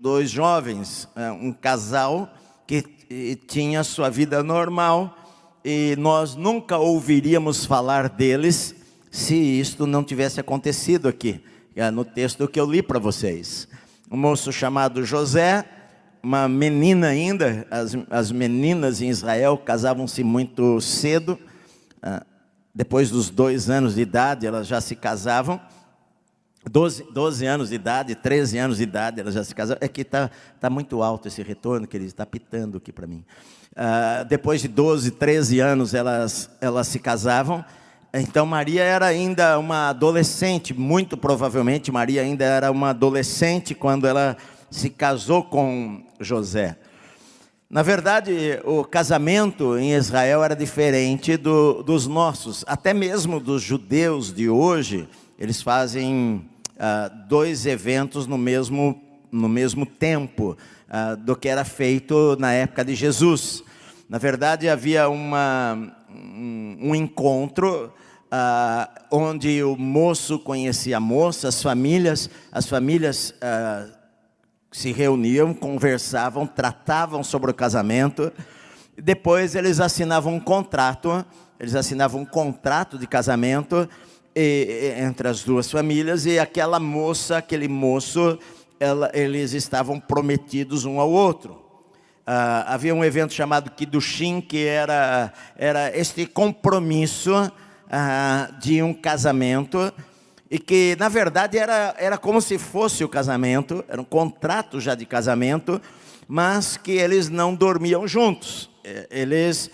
dois jovens, um casal que tinha sua vida normal, e nós nunca ouviríamos falar deles se isto não tivesse acontecido aqui, no texto que eu li para vocês. Um moço chamado José, uma menina ainda. As meninas em Israel casavam-se muito cedo, depois dos 2 anos de idade elas já se casavam. 12 anos de idade, 13 anos de idade, elas já se casaram. É que tá muito alto esse retorno, que ele está pitando aqui para mim. Depois de 12, 13 anos, elas se casavam. Então, Maria era ainda uma adolescente, muito provavelmente, Maria ainda era uma adolescente quando ela se casou com José. Na verdade, o casamento em Israel era diferente dos nossos, até mesmo dos judeus de hoje. Eles fazem 2 eventos no mesmo tempo do que era feito na época de Jesus. Na verdade, havia um encontro onde o moço conhecia a moça, as famílias se reuniam, conversavam, tratavam sobre o casamento. Depois eles assinavam um contrato de casamento entre as duas famílias, e aquela moça, aquele moço, eles estavam prometidos um ao outro. Havia um evento chamado Kiddushim, que era este compromisso de um casamento, e que na verdade era como se fosse o casamento, era um contrato já de casamento, mas que eles não dormiam juntos. Eles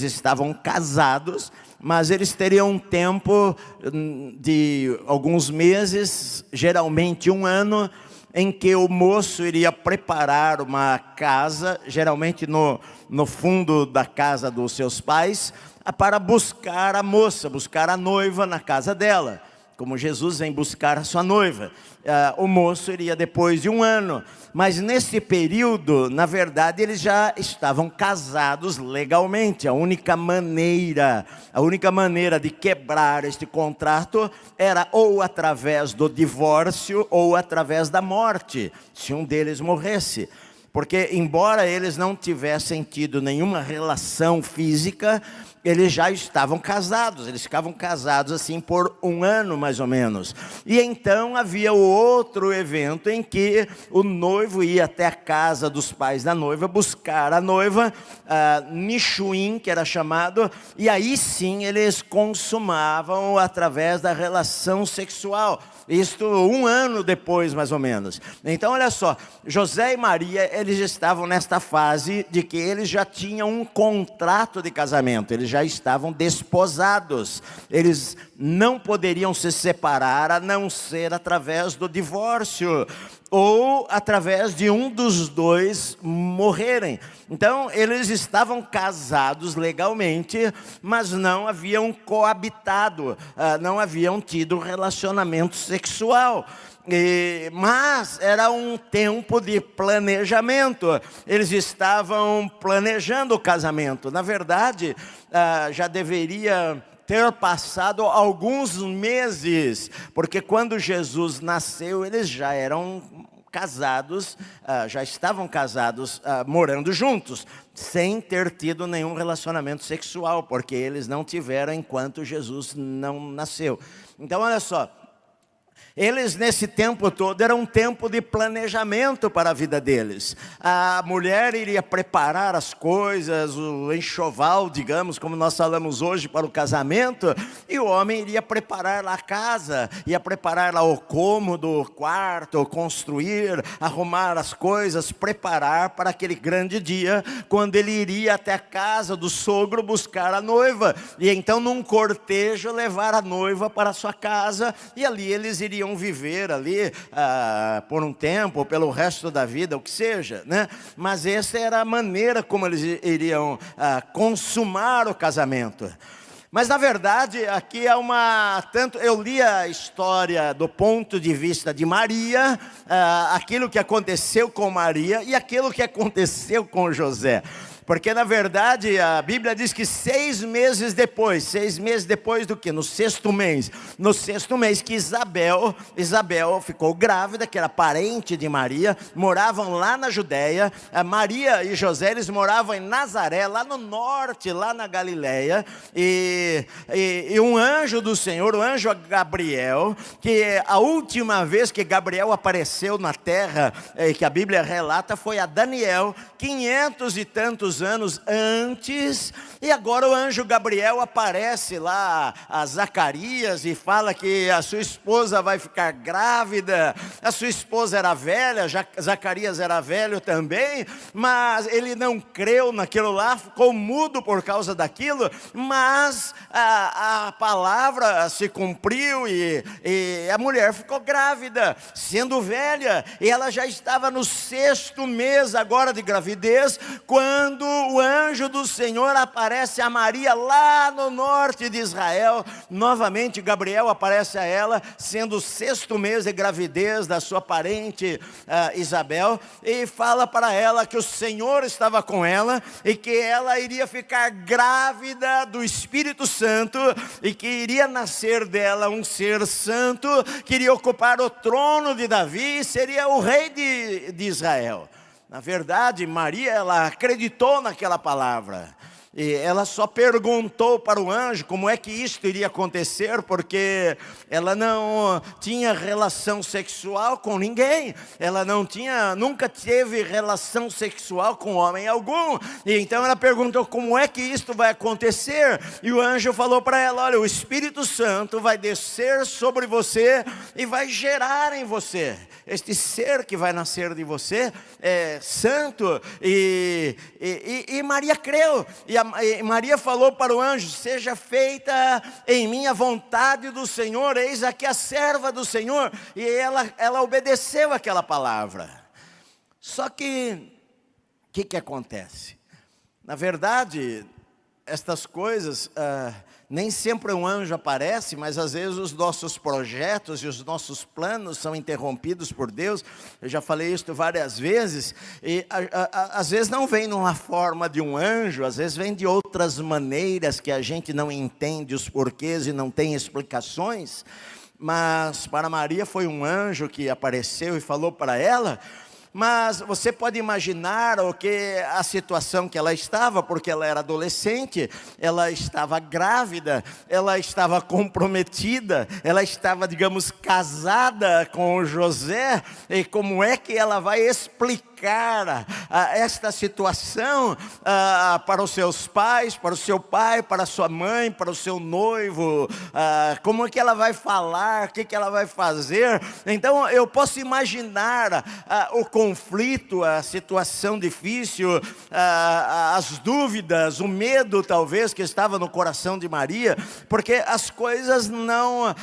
estavam casados, mas eles teriam um tempo de alguns meses, geralmente 1 ano, em que o moço iria preparar uma casa, geralmente no fundo da casa dos seus pais, para buscar a moça, buscar a noiva na casa dela, como Jesus vem buscar a sua noiva. O moço iria depois de 1 ano, mas nesse período, na verdade, eles já estavam casados legalmente. A única maneira de quebrar este contrato era ou através do divórcio ou através da morte, se um deles morresse. Porque, embora eles não tivessem tido nenhuma relação física, eles já estavam casados. Eles ficavam casados assim por 1 ano, mais ou menos. E então havia o outro evento em que o noivo ia até a casa dos pais da noiva, buscar a noiva, Nishuim, que era chamado, e aí sim eles consumavam através da relação sexual. Isto 1 ano depois, mais ou menos. Então, olha só, José e Maria, eles estavam nesta fase de que eles já tinham um contrato de casamento, eles já estavam desposados, eles não poderiam se separar a não ser através do divórcio, ou através de um dos dois morrerem. Então, eles estavam casados legalmente, mas não haviam coabitado, não haviam tido relacionamento sexual. Mas era um tempo de planejamento. Eles estavam planejando o casamento. Na verdade, já deveria ter passado alguns meses, porque quando Jesus nasceu, eles já eram casados, já estavam casados, morando juntos, sem ter tido nenhum relacionamento sexual, porque eles não tiveram enquanto Jesus não nasceu. Então, olha só, eles nesse tempo todo, era um tempo de planejamento para a vida deles. A mulher iria preparar as coisas, o enxoval, digamos, como nós falamos hoje, para o casamento, e o homem iria preparar lá a casa, ia preparar lá o cômodo, o quarto, construir, arrumar as coisas, preparar para aquele grande dia, quando ele iria até a casa do sogro buscar a noiva, e então num cortejo levar a noiva para a sua casa, e ali eles iriam viver ali por um tempo, pelo resto da vida, o que seja, né? Mas essa era a maneira como eles iriam consumar o casamento. Mas na verdade, aqui é tanto eu li a história do ponto de vista de Maria, aquilo que aconteceu com Maria e aquilo que aconteceu com José. Porque na verdade a Bíblia diz que 6 meses depois do que? No sexto mês que Isabel ficou grávida, que era parente de Maria, moravam lá na Judéia. Maria e José, eles moravam em Nazaré, lá no norte, lá na Galileia, e um anjo do Senhor, o anjo Gabriel, que a última vez que Gabriel apareceu na terra, que a Bíblia relata, foi a Daniel, 500 e tantos anos antes, e agora o anjo Gabriel aparece lá a Zacarias e fala que a sua esposa vai ficar grávida. A sua esposa era velha, Zacarias era velho também, mas ele não creu naquilo lá, ficou mudo por causa daquilo, mas a palavra se cumpriu e a mulher ficou grávida, sendo velha, e ela já estava no 6º mês agora de gravidez, quando o anjo do Senhor aparece a Maria lá no norte de Israel. Novamente Gabriel aparece a ela, sendo o 6º mês de gravidez da sua parente Isabel, e fala para ela que o Senhor estava com ela, e que ela iria ficar grávida do Espírito Santo, e que iria nascer dela um ser santo, que iria ocupar o trono de Davi, e seria o rei de Israel. Na verdade, Maria, ela acreditou naquela palavra, e ela só perguntou para o anjo como é que isto iria acontecer, porque ela não tinha relação sexual com ninguém, ela nunca teve relação sexual com homem algum, e então ela perguntou como é que isto vai acontecer, e o anjo falou para ela: olha, o Espírito Santo vai descer sobre você e vai gerar em você, este ser que vai nascer de você é santo, e Maria creu, e Maria falou para o anjo: seja feita em mim a vontade do Senhor, eis aqui a serva do Senhor, e ela obedeceu aquela palavra. Só que, o que acontece? Na verdade, estas coisas, nem sempre um anjo aparece, mas às vezes os nossos projetos e os nossos planos são interrompidos por Deus. Eu já falei isso várias vezes, e às vezes não vem numa forma de um anjo, às vezes vem de outras maneiras que a gente não entende os porquês e não tem explicações, mas para Maria foi um anjo que apareceu e falou para ela. Mas você pode imaginar a situação que ela estava, porque ela era adolescente, ela estava grávida, ela estava comprometida, ela estava, digamos, casada com José, e como é que ela vai explicar esta situação para os seus pais, para o seu pai, para a sua mãe, para o seu noivo? Como é que ela vai falar, o que ela vai fazer? Então eu posso imaginar o conflito, a situação difícil, as dúvidas, o medo talvez que estava no coração de Maria, porque as coisas não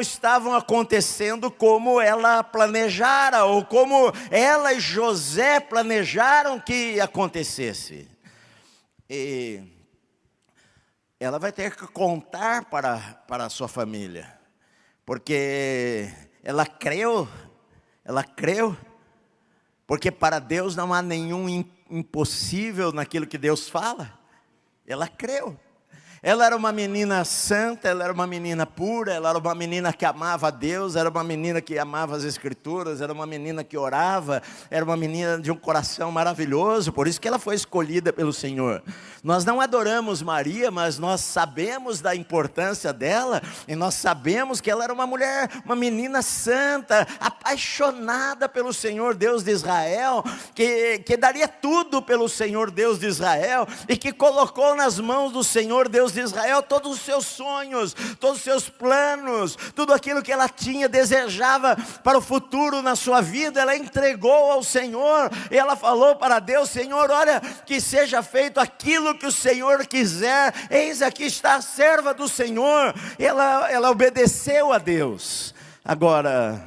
estavam acontecendo como ela planejara, ou como ela e José planejaram que acontecesse. E ela vai ter que contar para a sua família, porque ela creu, porque para Deus não há nenhum impossível naquilo que Deus fala. Ela creu. Ela era uma menina santa, ela era uma menina pura, ela era uma menina que amava a Deus, era uma menina que amava as Escrituras, era uma menina que orava, era uma menina de um coração maravilhoso, por isso que ela foi escolhida pelo Senhor. Nós não adoramos Maria, mas nós sabemos da importância dela, e nós sabemos que ela era uma mulher, uma menina santa, apaixonada pelo Senhor Deus de Israel, que daria tudo pelo Senhor Deus de Israel, e que colocou nas mãos do Senhor Deus de Israel todos os seus sonhos, todos os seus planos, tudo aquilo que ela tinha, desejava para o futuro na sua vida, ela entregou ao Senhor, e ela falou para Deus: Senhor, olha, que seja feito aquilo que o Senhor quiser, eis aqui está a serva do Senhor. Ela obedeceu a Deus. Agora,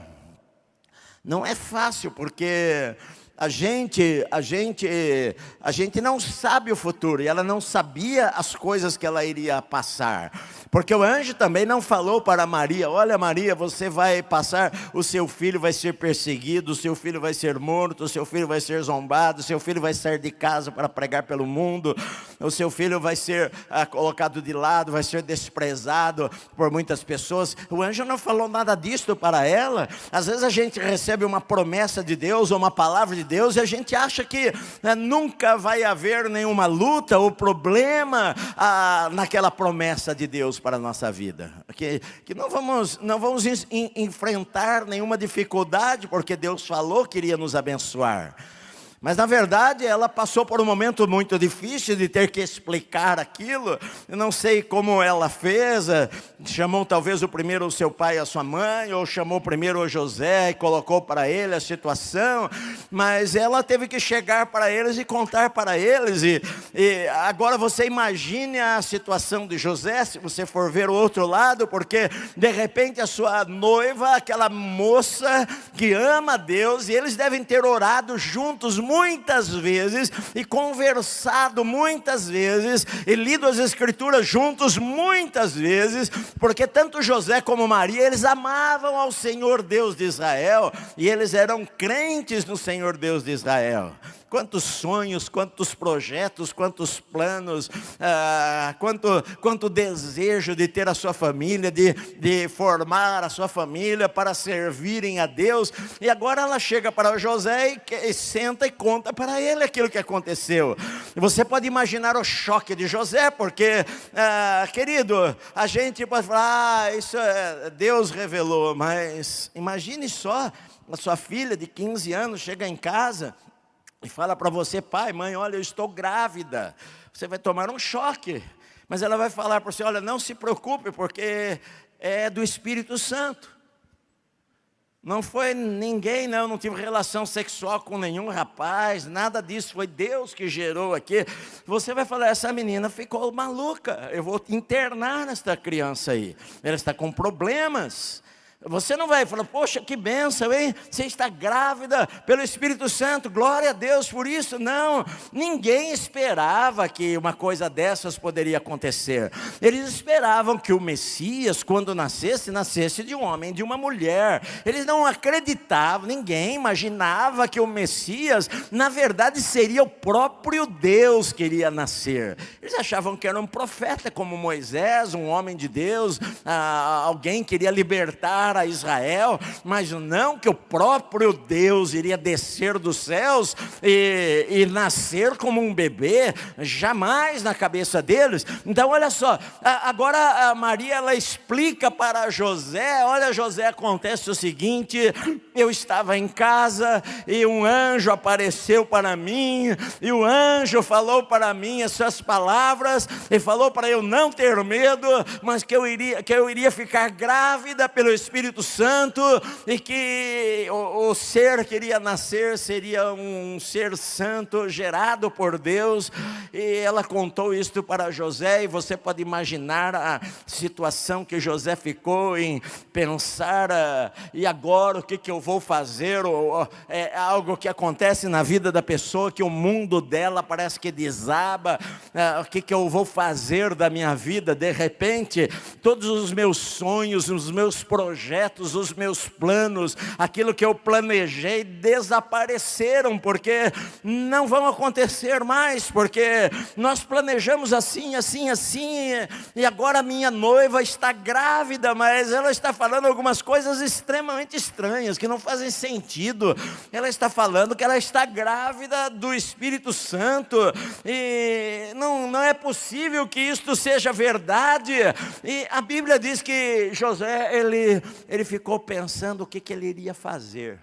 não é fácil, porque a gente não sabe o futuro, e ela não sabia as coisas que ela iria passar, Porque o anjo também não falou para Maria: olha, Maria, você vai passar, o seu filho vai ser perseguido, o seu filho vai ser morto, o seu filho vai ser zombado, o seu filho vai sair de casa para pregar pelo mundo, o seu filho vai ser colocado de lado, vai ser desprezado por muitas pessoas. O anjo não falou nada disso para ela. Às vezes a gente recebe uma promessa de Deus ou uma palavra de Deus e a gente acha que nunca vai haver nenhuma luta ou problema naquela promessa de Deus para a nossa vida, que não vamos enfrentar nenhuma dificuldade, porque Deus falou que iria nos abençoar. Mas na verdade ela passou por um momento muito difícil de ter que explicar aquilo. Eu não sei como ela fez, chamou talvez primeiro o seu pai e a sua mãe, ou chamou primeiro o José e colocou para ele a situação, mas ela teve que chegar para eles e contar para eles. E agora você imagine a situação de José, se você for ver o outro lado, porque de repente a sua noiva, aquela moça que ama a Deus, e eles devem ter orado juntos muitas vezes, e conversado muitas vezes, e lido as escrituras juntos muitas vezes, porque tanto José como Maria, eles amavam ao Senhor Deus de Israel, e eles eram crentes no Senhor Deus de Israel. Quantos sonhos, quantos projetos, quantos planos, quanto desejo de ter a sua família, de formar a sua família para servirem a Deus. E agora ela chega para o José e senta e conta para ele aquilo que aconteceu. Você pode imaginar o choque de José, porque, querido, a gente pode falar: isso Deus revelou, mas imagine só, a sua filha de 15 anos chega em casa e fala para você: pai, mãe, olha, eu estou grávida. Você vai tomar um choque, mas ela vai falar para você: olha, não se preocupe, porque é do Espírito Santo. Não foi ninguém, não tive relação sexual com nenhum rapaz, nada disso, foi Deus que gerou aqui. Você vai falar: essa menina ficou maluca, eu vou internar esta criança aí, ela está com problemas. Você não vai falar: poxa, que bênção, hein? Você está grávida pelo Espírito Santo, glória a Deus por isso. Não, ninguém esperava que uma coisa dessas poderia acontecer. Eles esperavam que o Messias, quando nascesse de um homem, de uma mulher. Eles não acreditavam, ninguém imaginava que o Messias, na verdade, seria o próprio Deus que iria nascer. Eles achavam que era um profeta como Moisés, um homem de Deus, alguém que iria libertar a Israel, mas não que o próprio Deus iria descer dos céus e nascer como um bebê, jamais na cabeça deles. Então olha só, agora a Maria, ela explica para José: olha, José, acontece o seguinte, eu estava em casa e um anjo apareceu para mim, e o anjo falou para mim essas palavras, e falou para eu não ter medo, mas que eu iria ficar grávida pelo Espírito Santo, e que o ser que iria nascer seria um ser santo, gerado por Deus. E ela contou isto para José, e você pode imaginar a situação que José ficou em pensar: e agora o que eu vou fazer? É algo que acontece na vida da pessoa, que o mundo dela parece que desaba. O que eu vou fazer da minha vida? De repente, todos os meus sonhos, os meus projetos, os meus planos, aquilo que eu planejei, desapareceram, porque não vão acontecer mais, porque nós planejamos assim, e agora a minha noiva está grávida, mas ela está falando algumas coisas extremamente estranhas, que não fazem sentido. Ela está falando que ela está grávida do Espírito Santo, e não é possível que isto seja verdade. E a Bíblia diz que José, ele ficou pensando o que ele iria fazer.